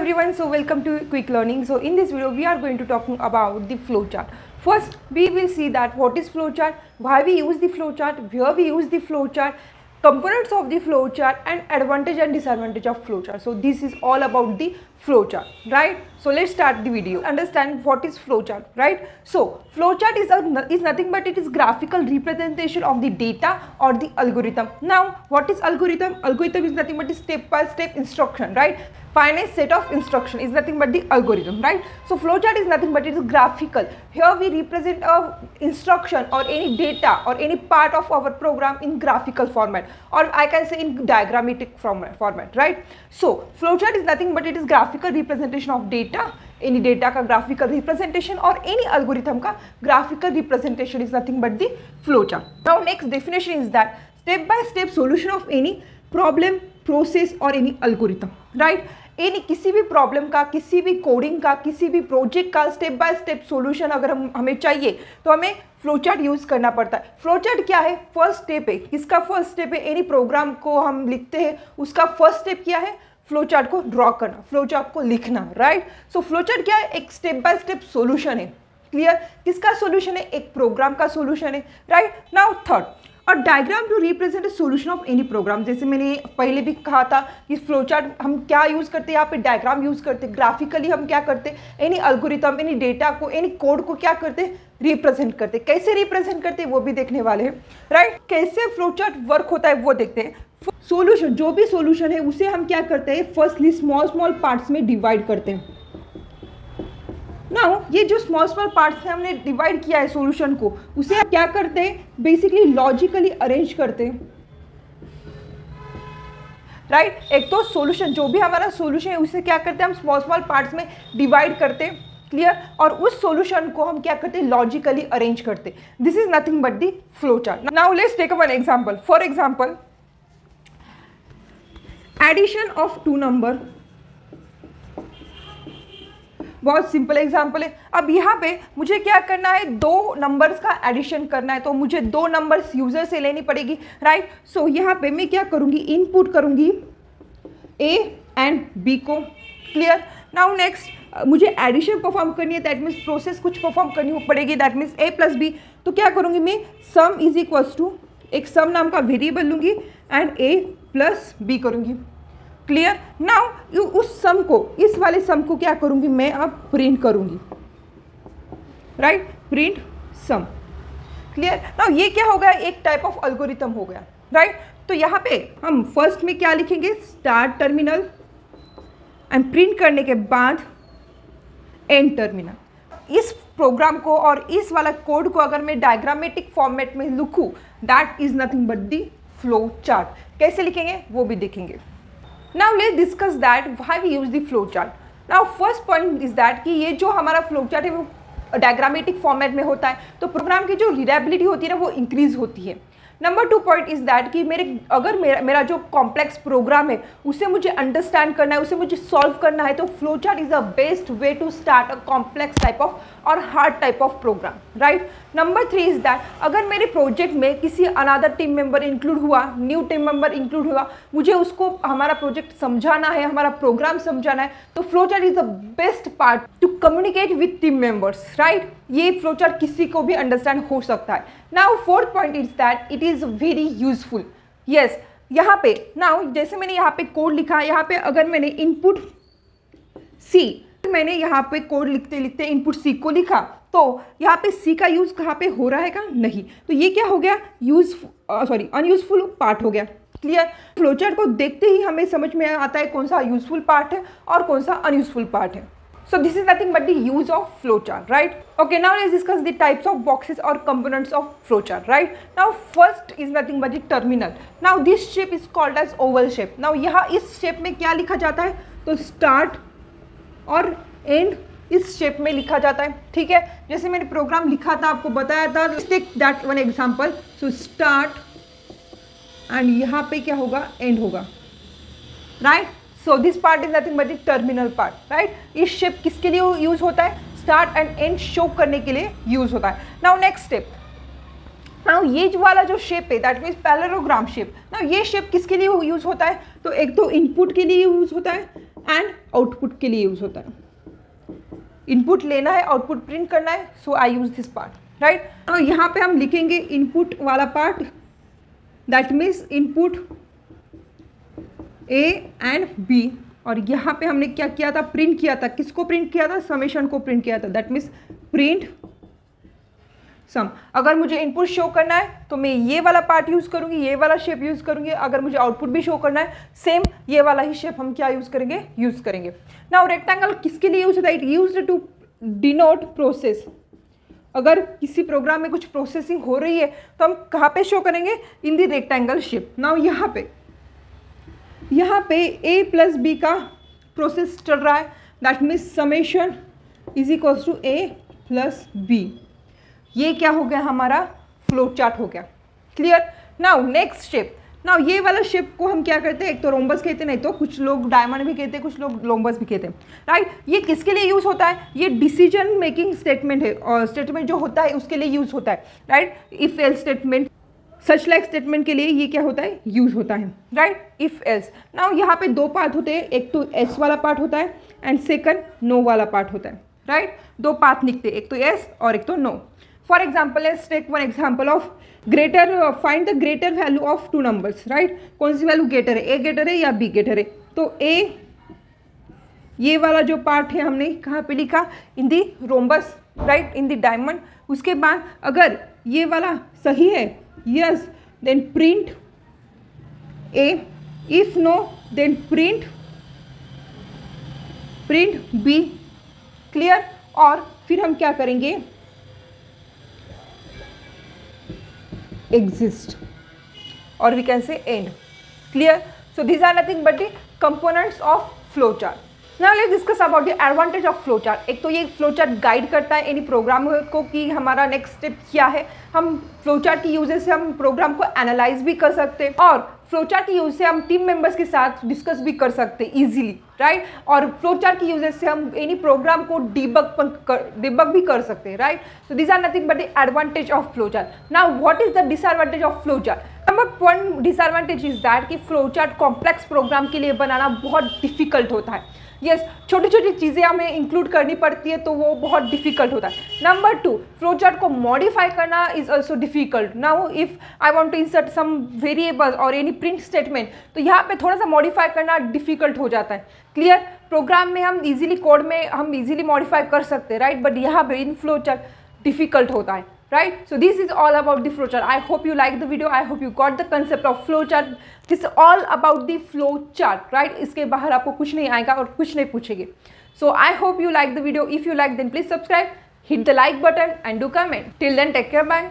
everyone, so welcome to Quick Learning. So in this video we are going to talking about the flowchart. First we will see that what is flowchart, why we use the flowchart, where we use the flowchart, components of the flowchart and advantage and disadvantage of flowchart. So this is all about the flowchart, right? So let's start the video. Understand what is flowchart, right? So flowchart is nothing but it is graphical representation of the data or the algorithm. Now what is algorithm? Algorithm is nothing but a step-by-step instruction, right? Finite set of instruction is nothing but the algorithm, right? So flowchart is nothing but it is graphical. Here we represent a instruction or any data or any part of our program in graphical format, or I can say in diagrammatic format, right? So flowchart is nothing but it is graphical representation of data, any data का graphical representation और any algorithm का graphical representation is nothing but the flowchart. Now next definition is that step by step solution of any problem, process और any algorithm, right? Any किसी भी problem का, किसी भी coding का, किसी भी प्रोजेक्ट का स्टेप बाय स्टेप सॉल्यूशन अगर हमें चाहिए तो हमें फ्लोचार्ट यूज़ करना पड़ता है. फ्लोचार्ट क्या है? फर्स्ट स्टेप है. किसका फर्स्ट स्टेप है? एनी प्रोग्राम को हम लिखते हैं उसका फर्स्ट स्टेप क्या है? फ्लोचार्ट को ड्रॉ करना, फ्लोचार्ट को लिखना, राइट? सो फ्लोचार्ट क्या है? एक स्टेप बाय स्टेप सॉल्यूशन है. क्लियर? किसका सॉल्यूशन है? एक प्रोग्राम का सॉल्यूशन है, राइट? नाउ थर्ड, और diagram to represent solution of any program. जैसे मैंने पहले भी कहा था कि फ्लोचार्ट हम क्या यूज़ करते हैं, यहाँ पे डायग्राम यूज़ करते हैं. ग्राफिकली हम क्या करते हैं? एनी अल्गोरिथम, एनी डेटा को, एनी कोड को क्या करते हैं? रिप्रेजेंट करते हैं. कैसे रिप्रेजेंट करते हैं वो भी देखने वाले हैं, राइट? कैसे फ्लोचार्ट वर्क होता है वो देखते हैं. सोल्यूशन, जो भी सोल्यूशन है उसे हम क्या करते हैं? फर्स्टली स्मॉल स्मॉल पार्ट्स में डिवाइड करते हैं. नाउ ये जो स्मॉल स्मॉल पार्ट्स से हमने डिवाइड किया है सॉल्यूशन को, उसे हम क्या करते हैं? बेसिकली लॉजिकली अरेंज करते हैं, राइट? एक तो सॉल्यूशन, जो भी हमारा सॉल्यूशन है उसे क्या करते हैं? हम स्मॉल स्मॉल पार्ट्स में डिवाइड करते हैं. क्लियर? और उस सॉल्यूशन को हम क्या करते हैं? लॉजिकली अरेंज करते हैं. This is nothing but the flowchart. Now let's take one example. For example, addition of two number. बहुत सिंपल एग्जाम्पल है. अब यहाँ पे मुझे क्या करना है? दो नंबर्स का एडिशन करना है, तो मुझे दो नंबर्स यूजर से लेनी पड़ेगी, राइट? सो यहाँ पे मैं क्या करूँगी? इनपुट करूँगी ए एंड बी को. क्लियर? नाउ नेक्स्ट मुझे एडिशन परफॉर्म करनी है, दैट मीन्स प्रोसेस कुछ परफॉर्म करनी पड़ेगी, that means A plus B. तो क्या करूँगी मैं? सम इज इक्वल्स टू एक सम नाम का वेरिएबल लूँगी एंड ए प्लस बी करूँगी. क्लियर? नाउ उस सम को, इस वाले सम को क्या करूंगी मैं? अब प्रिंट करूंगी, राइट? प्रिंट सम. क्लियर? नाउ ये क्या हो गया? एक टाइप ऑफ अल्गोरिथम हो गया, राइट? तो यहाँ पे हम फर्स्ट में क्या लिखेंगे? स्टार्ट टर्मिनल एंड प्रिंट करने के बाद एंड टर्मिनल. इस प्रोग्राम को और इस वाला कोड को अगर मैं डायग्रामेटिक फॉर्मेट में लिखूं, that is nothing but the flow chart. कैसे लिखेंगे वो भी देखेंगे. Now let's discuss that why we use the flowchart. Now first point is that कि ये जो हमारा flowchart है वो डायग्रामेटिक फॉर्मेट में होता है, तो प्रोग्राम की जो रीडेबिलिटी होती है ना वो इंक्रीज होती है. Number two point is that कि मेरा जो कॉम्प्लेक्स प्रोग्राम है उसे मुझे अंडरस्टैंड करना है, उसे मुझे सॉल्व करना है, तो flowchart is the best way to start a complex type of और hard type of program, right? Number three is that अगर मेरे प्रोजेक्ट में किसी अनदर टीम मेंबर इंक्लूड हुआ, न्यू टीम मेंबर इंक्लूड हुआ, मुझे उसको हमारा प्रोजेक्ट समझाना है, हमारा प्रोग्राम समझाना है, तो flowchart is the best part two communicate with team members, right? ये फ्लोचार्ट किसी को भी अंडरस्टैंड हो सकता है. Now fourth point is that it is very useful. Yes, यहाँ पे नाउ जैसे मैंने यहाँ पे कोड लिखा, यहाँ पे अगर मैंने इनपुट सी, मैंने यहाँ पे कोड लिखते लिखते इनपुट सी को लिखा, तो यहाँ पे सी का यूज़ कहाँ पे हो रहा है का? नहीं. तो ये क्या हो गया? अनयूजफुल पार्ट हो गया. क्लियर? फ्लोचार्ट को देखते ही हमें समझ में आता है कौन सा यूजफुल पार्ट है और कौन सा अनयूजफुल पार्ट है. So this is nothing but the use of flowchart, right? Okay, now let's discuss the types of boxes or components of flowchart, right? Now first is nothing but the terminal. Now this shape is called as oval shape. Now यहाँ इस shape में क्या लिखा जाता है? तो start और end इस shape में लिखा जाता है, ठीक है? जैसे मैंने प्रोग्राम लिखा था, आपको बताया था. Let's take that one example. So start and यहाँ पे क्या होगा? End होगा, right? So this part is nothing but the terminal part, right? इस शेप किसके लिए यूज होता है? स्टार्ट एंड एंड शो करने के लिए यूज होता है. Now next step. नाउ ये जो वाला जो शेप है that means parallelogram shape. Now ये शेप किसके लिए यूज होता है? तो एक तो इनपुट के लिए यूज होता है एंड आउटपुट के लिए यूज़ होता है। इनपुट लेना है, आउटपुट प्रिंट करना है, so I use this part, right. और यहाँ पे हम लिखेंगे इनपुट वाला part, that means input A and B. और यहाँ पे हमने क्या किया था, प्रिंट किया था, किसको प्रिंट किया था, समेशन को प्रिंट किया था, दैट मीन्स प्रिंट सम। अगर मुझे इनपुट शो करना है तो मैं ये वाला पार्ट यूज़ करूँगी, ये वाला शेप यूज़ करूँगी। अगर मुझे आउटपुट भी शो करना है, सेम ये वाला ही शेप हम क्या यूज़ करेंगे। नाउ रेक्टेंगल किसके लिए यूज होता है, it used to denote process. अगर किसी प्रोग्राम में कुछ प्रोसेसिंग हो रही है तो हम कहाँ पे शो करेंगे, in the rectangle shape. Now यहाँ पे a प्लस बी का प्रोसेस चल रहा है, that means summation is equals to a plus B. ये क्या हो गया, हमारा फ्लो चार्ट हो गया। Clear. Now next shape. Now ये वाला शेप को हम क्या करते हैं, एक तो रोम्बस कहते हैं, नहीं तो कुछ लोग डायमंड भी कहते हैं, कुछ लोग लोम्बस भी कहते हैं, राइट। ये किसके लिए यूज़ होता है, ये डिसीजन मेकिंग स्टेटमेंट है, और स्टेटमेंट जो होता है उसके लिए यूज़ होता है, right. If else statement, such like statement के लिए ये क्या होता है, यूज़ होता है, राइट। If else. नाउ यहाँ पे दो पार्ट होते हैं, एक तो एस वाला पार्ट होता है एंड सेकंड नो वाला पार्ट होता है, राइट। दो पार्ट लिखते हैं, एक तो एस और एक तो no. For example, let's take one example of greater, find the greater value of two numbers, right. कौन सी वैल्यू ग्रेटर है, ए ग्रेटर है या बी ग्रेटर है। तो ए, ये वाला जो पार्ट है हमने कहाँ पे लिखा, in the rhombus, right, in the diamond. उसके बाद अगर ये वाला सही है, yes, then print A, if no then print B. Clear. और फिर हम क्या करेंगे, exist, or we can say end. Clear. So these are nothing but the components of flowchart. Now let's discuss about the advantage of flowchart. एक तो ये flowchart guide करता है एनी प्रोग्राम को कि हमारा नेक्स्ट स्टेप क्या है। हम flowchart की यूजेस से हम प्रोग्राम को एनालाइज भी कर सकते हैं, और फ्लोचार्ट की यूज से हम टीम मेंबर्स के साथ डिस्कस भी कर सकते हैं इजीली, राइट। और फ्लोचार्ट की यूजेस से हम एनी प्रोग्राम को डिबग भी कर सकते हैं, right. So these are nothing but the advantage of flowchart. Now what is the disadvantage of flowchart? Number one disadvantage is that कि flowchart कॉम्प्लेक्स प्रोग्राम के लिए बनाना बहुत डिफिकल्ट होता है। यस, छोटी छोटी चीज़ें हमें इंक्लूड करनी पड़ती है तो वो बहुत डिफिकल्ट होता है। नंबर टू, फ्लोचार्ट को मॉडिफाई करना is also difficult. Now if I want to insert some variable or any print statement, तो यहाँ पे थोड़ा सा मॉडिफाई करना डिफिकल्ट हो जाता है। क्लियर। प्रोग्राम में हम इजीली, कोड में हम इजीली मॉडिफाई कर सकते हैं, राइट, बट यहाँ पे इन फ्लोचार्ट डिफिकल्ट होता है, right? So this is all about the flowchart. I hope you liked the video. I hope you got the concept of flowchart. This is all about the flowchart, right? इसके बाहर आपको कुछ नहीं आएगा और कुछ नहीं पूछेंगे. So I hope you like the video. If you like, then please subscribe, hit the like button and do comment. Till then, take care. Bye.